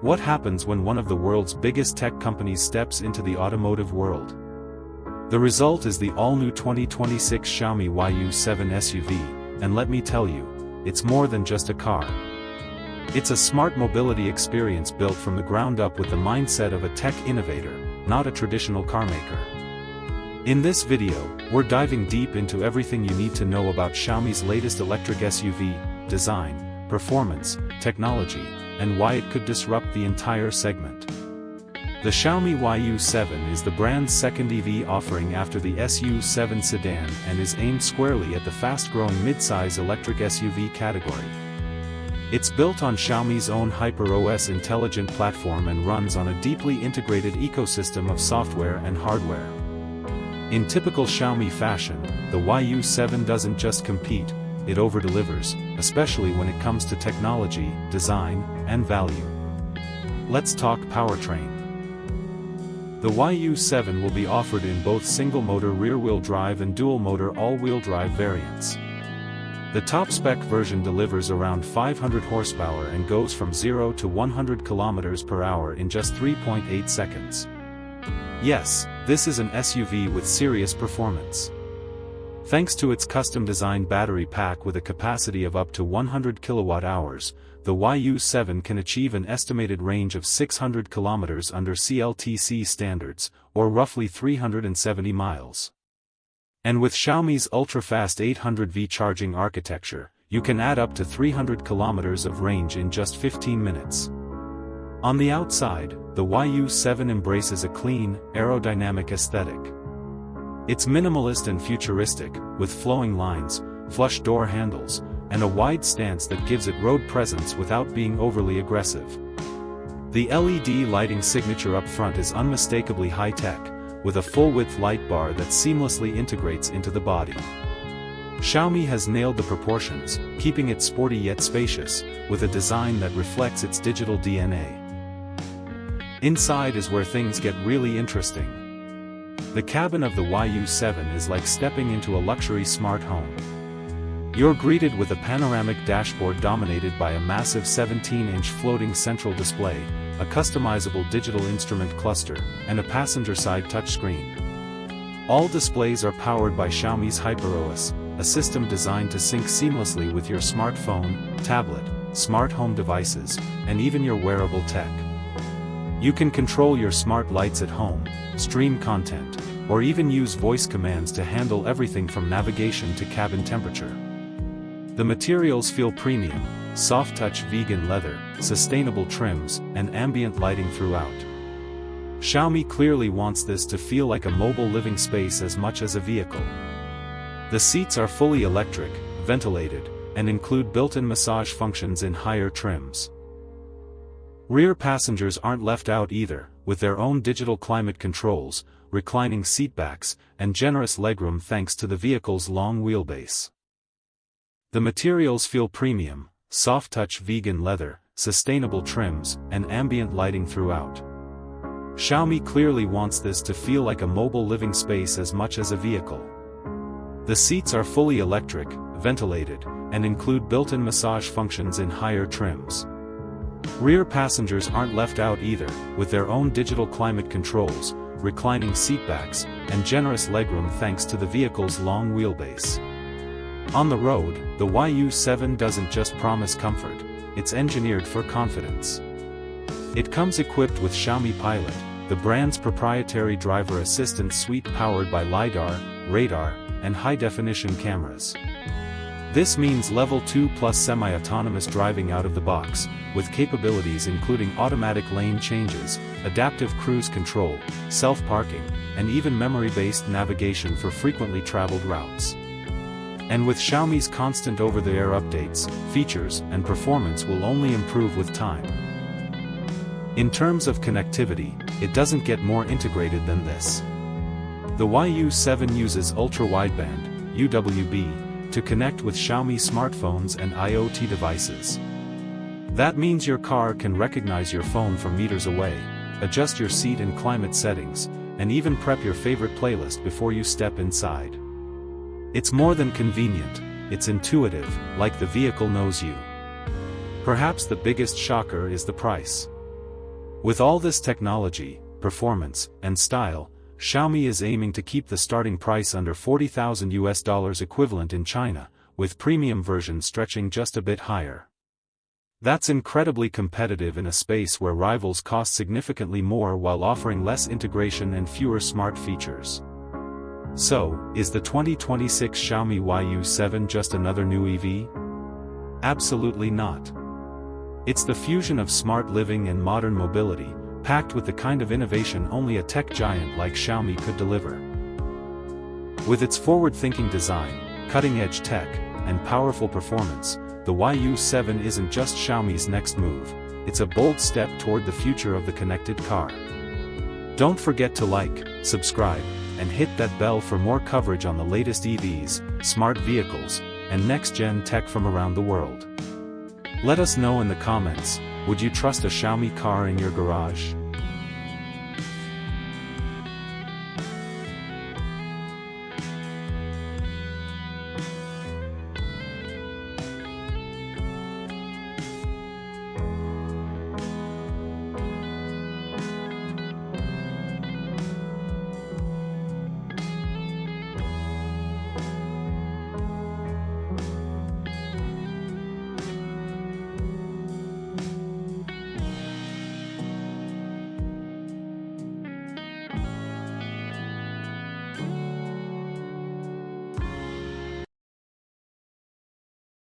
What happens when one of the world's biggest tech companies steps into the automotive world? The result is the all-new 2026 Xiaomi YU7 SUV, and let me tell you, it's more than just a car. It's a smart mobility experience built from the ground up with the mindset of a tech innovator, not a traditional carmaker. In this video, we're diving deep into everything you need to know about Xiaomi's latest electric SUV, design, performance, technology, and why it could disrupt the entire segment. The Xiaomi YU7 is the brand's second EV offering after the SU7 sedan and is aimed squarely at the fast-growing mid-size electric SUV category. It's built on Xiaomi's own HyperOS intelligent platform and runs on a deeply integrated ecosystem of software and hardware. In typical Xiaomi fashion, the YU7 doesn't just compete, it over-delivers, especially when it comes to technology, design, and value. Let's talk powertrain. The YU7 will be offered in both single-motor rear-wheel drive and dual-motor all-wheel drive variants. The top-spec version delivers around 500 horsepower and goes from 0 to 100 km/h in just 3.8 seconds. Yes, this is an SUV with serious performance. Thanks to its custom-designed battery pack with a capacity of up to 100 kWh, the YU7 can achieve an estimated range of 600 km under CLTC standards, or roughly 370 miles. And with Xiaomi's ultra-fast 800V charging architecture, you can add up to 300 km of range in just 15 minutes. On the outside, the YU7 embraces a clean, aerodynamic aesthetic. It's minimalist and futuristic, with flowing lines, flush door handles, and a wide stance that gives it road presence without being overly aggressive. The LED lighting signature up front is unmistakably high-tech, with a full-width light bar that seamlessly integrates into the body. Xiaomi has nailed the proportions, keeping it sporty yet spacious, with a design that reflects its digital DNA. Inside is where things get really interesting. The cabin of the YU7 is like stepping into a luxury smart home. You're greeted with a panoramic dashboard dominated by a massive 17-inch floating central display, a customizable digital instrument cluster, and a passenger-side touchscreen. All displays are powered by Xiaomi's HyperOS, a system designed to sync seamlessly with your smartphone, tablet, smart home devices, and even your wearable tech. You can control your smart lights at home, stream content, or even use voice commands to handle everything from navigation to cabin temperature. The materials feel premium: soft-touch vegan leather, sustainable trims, and ambient lighting throughout. Xiaomi clearly wants this to feel like a mobile living space as much as a vehicle. The seats are fully electric, ventilated, and include built-in massage functions in higher trims. Rear passengers aren't left out either, with their own digital climate controls, reclining seatbacks, and generous legroom thanks to the vehicle's long wheelbase. The materials feel premium: soft-touch vegan leather, sustainable trims, and ambient lighting throughout. Xiaomi clearly wants this to feel like a mobile living space as much as a vehicle. The seats are fully electric, ventilated, and include built-in massage functions in higher trims. Rear passengers aren't left out either, with their own digital climate controls, reclining seatbacks, and generous legroom thanks to the vehicle's long wheelbase. On the road, the YU7 doesn't just promise comfort, it's engineered for confidence. It comes equipped with Xiaomi Pilot, the brand's proprietary driver assistance suite powered by LiDAR, radar, and high-definition cameras. This means Level 2 plus semi-autonomous driving out of the box, with capabilities including automatic lane changes, adaptive cruise control, self-parking, and even memory-based navigation for frequently traveled routes. And with Xiaomi's constant over-the-air updates, features and performance will only improve with time. In terms of connectivity, it doesn't get more integrated than this. The YU7 uses ultra-wideband (UWB) to connect with Xiaomi smartphones and IoT devices. That means your car can recognize your phone from meters away, adjust your seat and climate settings, and even prep your favorite playlist before you step inside. It's more than convenient, it's intuitive, like the vehicle knows you. Perhaps the biggest shocker is the price. With all this technology, performance, and style, Xiaomi is aiming to keep the starting price under $40,000 equivalent in China, with premium versions stretching just a bit higher. That's incredibly competitive in a space where rivals cost significantly more while offering less integration and fewer smart features. So, is the 2026 Xiaomi YU7 just another new EV? Absolutely not. It's the fusion of smart living and modern mobility, packed with the kind of innovation only a tech giant like Xiaomi could deliver. With its forward-thinking design, cutting-edge tech, and powerful performance, the YU7 isn't just Xiaomi's next move, it's a bold step toward the future of the connected car. Don't forget to like, subscribe, and hit that bell for more coverage on the latest EVs, smart vehicles, and next-gen tech from around the world. Let us know in the comments, would you trust a Xiaomi car in your garage?